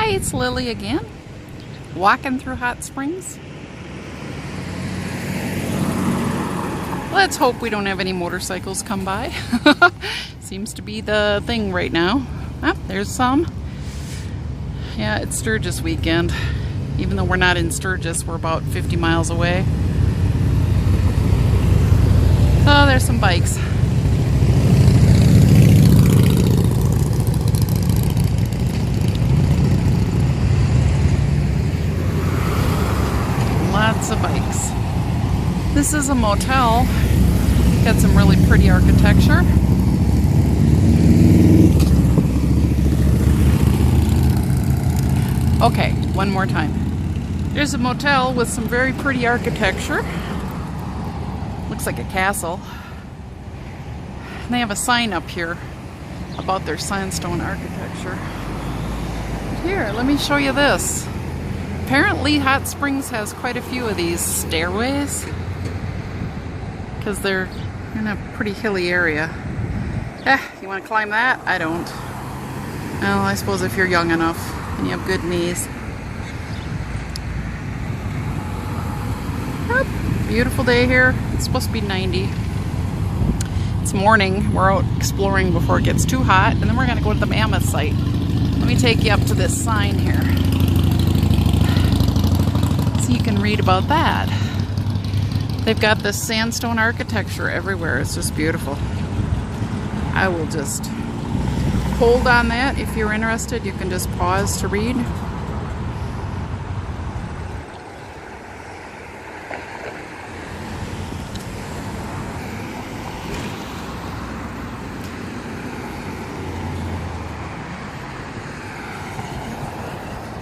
Hi, it's Lily again, walking through Hot Springs. Let's hope we don't have any motorcycles come by. Seems to be the thing right now. Ah, there's some. Yeah, it's Sturgis weekend. Even though we're not in Sturgis, we're about 50 miles away. So there's some bikes. Lots of bikes. This is a motel. Got some really pretty architecture. Okay, one more time. There's a motel with some very pretty architecture. Looks like a castle. And they have a sign up here about their sandstone architecture. Here, let me show you this. Apparently Hot Springs has quite a few of these stairways because they're in a pretty hilly area. You want to climb that? I don't. Well, I suppose if you're young enough and you have good knees. Yep, beautiful day here. It's supposed to be 90. It's morning. We're out exploring before it gets too hot, and then we're going to go to the mammoth site. Let me take you up to this sign here. You can read about that. They've got this sandstone architecture everywhere. It's just beautiful. I will just hold on that. If you're interested, you can just pause to read.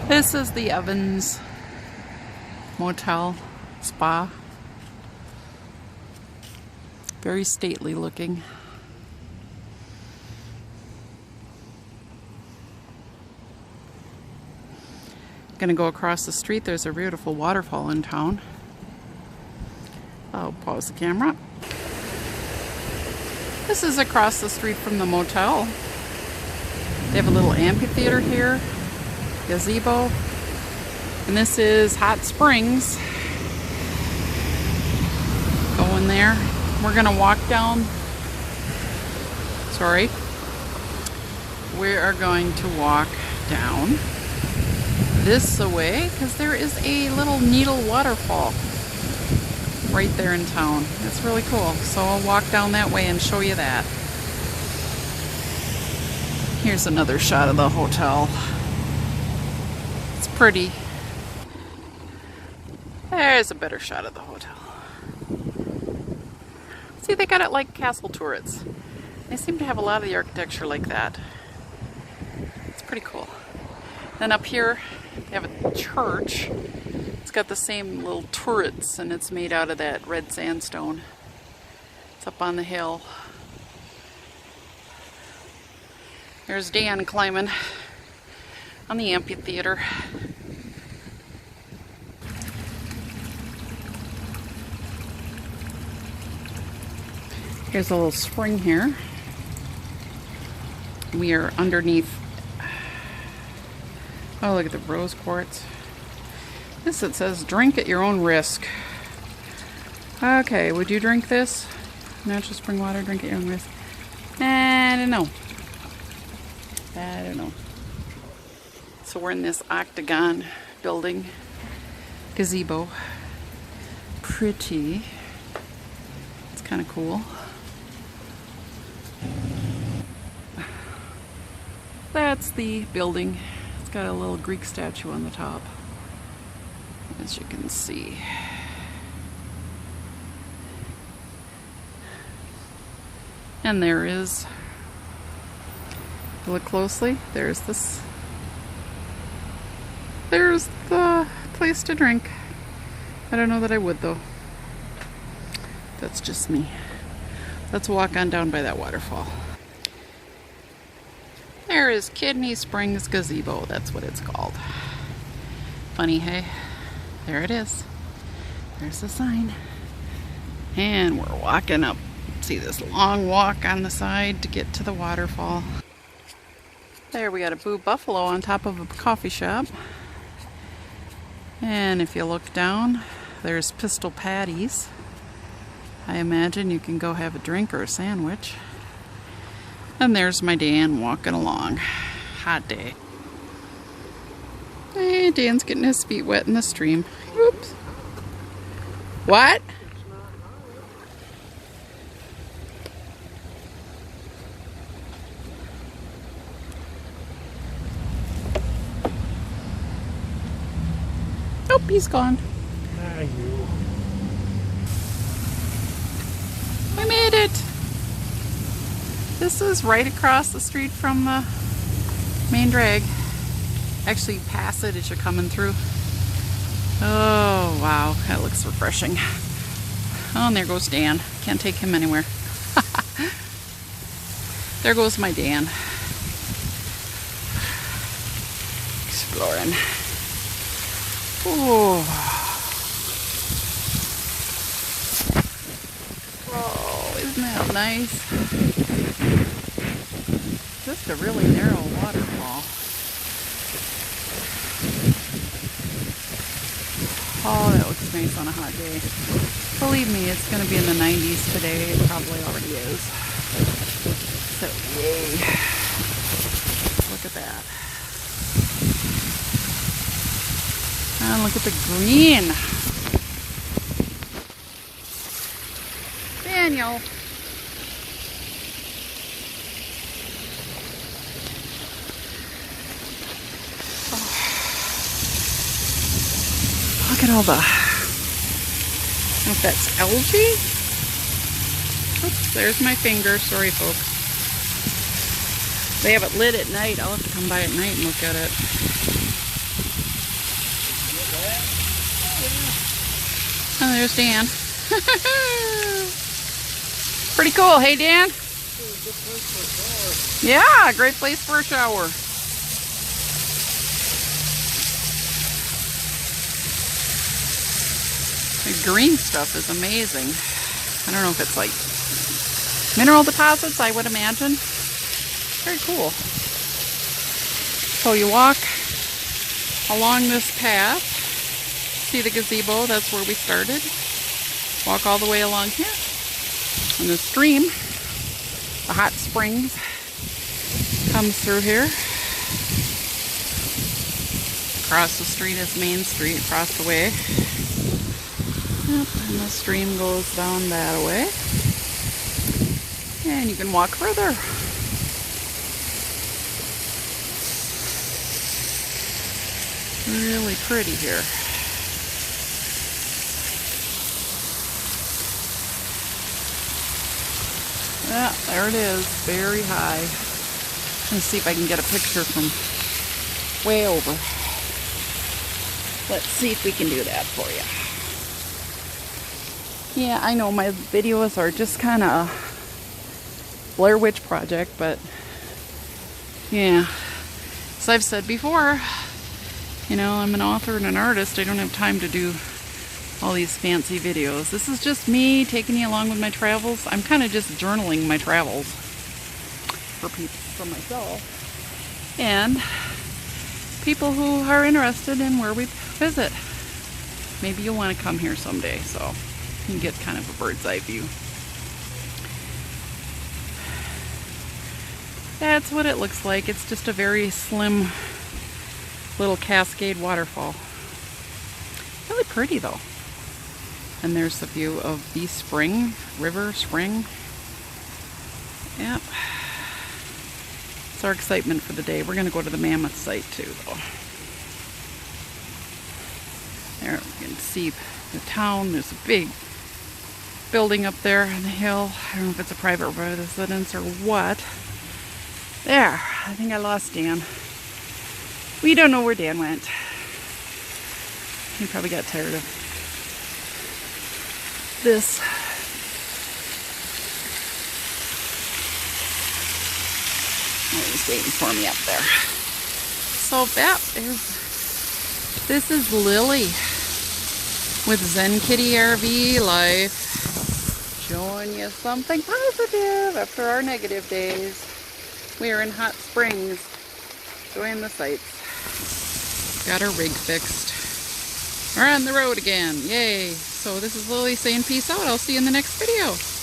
This is the Evans Motel Spa. Very stately looking. Gonna go across the street. There's a beautiful waterfall in town. I'll pause the camera. This is across the street from the motel. They have a little amphitheater here, gazebo. And this is Hot Springs. Going there. We're gonna walk down. Sorry. We are going to walk down this way because there is a little needle waterfall right there in town. It's really cool. So I'll walk down that way and show you that. Here's another shot of the hotel. It's pretty. There's a better shot of the hotel. See, they got it like castle turrets. They seem to have a lot of the architecture like that. It's pretty cool. Then up here, they have a church. It's got the same little turrets, and it's made out of that red sandstone. It's up on the hill. There's Dan climbing on the amphitheater. Here's a little spring here. We are underneath. Oh, look at the rose quartz. This, it says drink at your own risk. Okay, would you drink this? Natural spring water, drink at your own risk. I don't know. I don't know. So we're in this octagon building. Gazebo. Pretty. It's kind of cool. That's the building. It's got a little Greek statue on the top, as you can see. And there is, if you look closely, there's this, there's the place to drink. I don't know that I would though. That's just me. Let's walk on down by that waterfall. There is Kidney Springs Gazebo. That's what it's called. Funny, hey? There it is. There's the sign. And we're walking up. See this long walk on the side to get to the waterfall. There we got a Boo Buffalo on top of a coffee shop. And if you look down, there's Pistol Patties. I imagine you can go have a drink or a sandwich. And there's my Dan walking along. Hot day. Hey, Dan's getting his feet wet in the stream. Oops. What? Oh, he's gone. We made it. This is right across the street from the main drag. Actually, you pass it as you're coming through. Oh, wow. That looks refreshing. Oh, and there goes Dan. Can't take him anywhere. There goes my Dan. Exploring. Ooh. Oh, isn't that nice? Just a really narrow waterfall. Oh, that looks nice on a hot day. Believe me, it's going to be in the 90s today. It probably already is. So, yay. Look at that. And look at the green. Daniel. Oh. Look at all the, I don't know if that's algae. Oops, there's my finger. Sorry, folks. They have it lit at night. I'll have to come by at night and look at it. Oh, there's Dan. Pretty cool. Hey, Dan? Yeah, great place for a shower. The green stuff is amazing. I don't know if it's like mineral deposits, I would imagine. Very cool. So you walk along this path. See the gazebo, that's where we started. Walk all the way along here. And the stream, the hot springs, comes through here. Across the street is Main Street, across the way. Yep, and the stream goes down that way. And you can walk further. Really pretty here. Yeah, there it is, very high. Let's see if I can get a picture from way over. Let's see if we can do that for you. Yeah, I know my videos are just kind of Blair Witch Project, but yeah, as I've said before, you know, I'm an author and an artist. I don't have time to do all these fancy videos. This is just me taking you along with my travels. I'm kind of just journaling my travels for people, for myself, and people who are interested in where we visit. Maybe you'll want to come here someday, so you can get kind of a bird's eye view. That's what it looks like. It's just a very slim little cascade waterfall. Really pretty though. And there's the view of the spring, river, spring. Yep. It's our excitement for the day. We're going to go to the mammoth site too though. There you can see the town. There's a big building up there on the hill. I don't know if it's a private residence or what. There. I think I lost Dan. We don't know where Dan went. He probably got tired of this. Oh, he's waiting for me up there. So that is, this is Lily with Zen Kitty RV Life, showing you something positive after our negative days. We are in Hot Springs. enjoying the sights. Got our rig fixed. We're on the road again. Yay. So this is Lily saying peace out. I'll see you in the next video.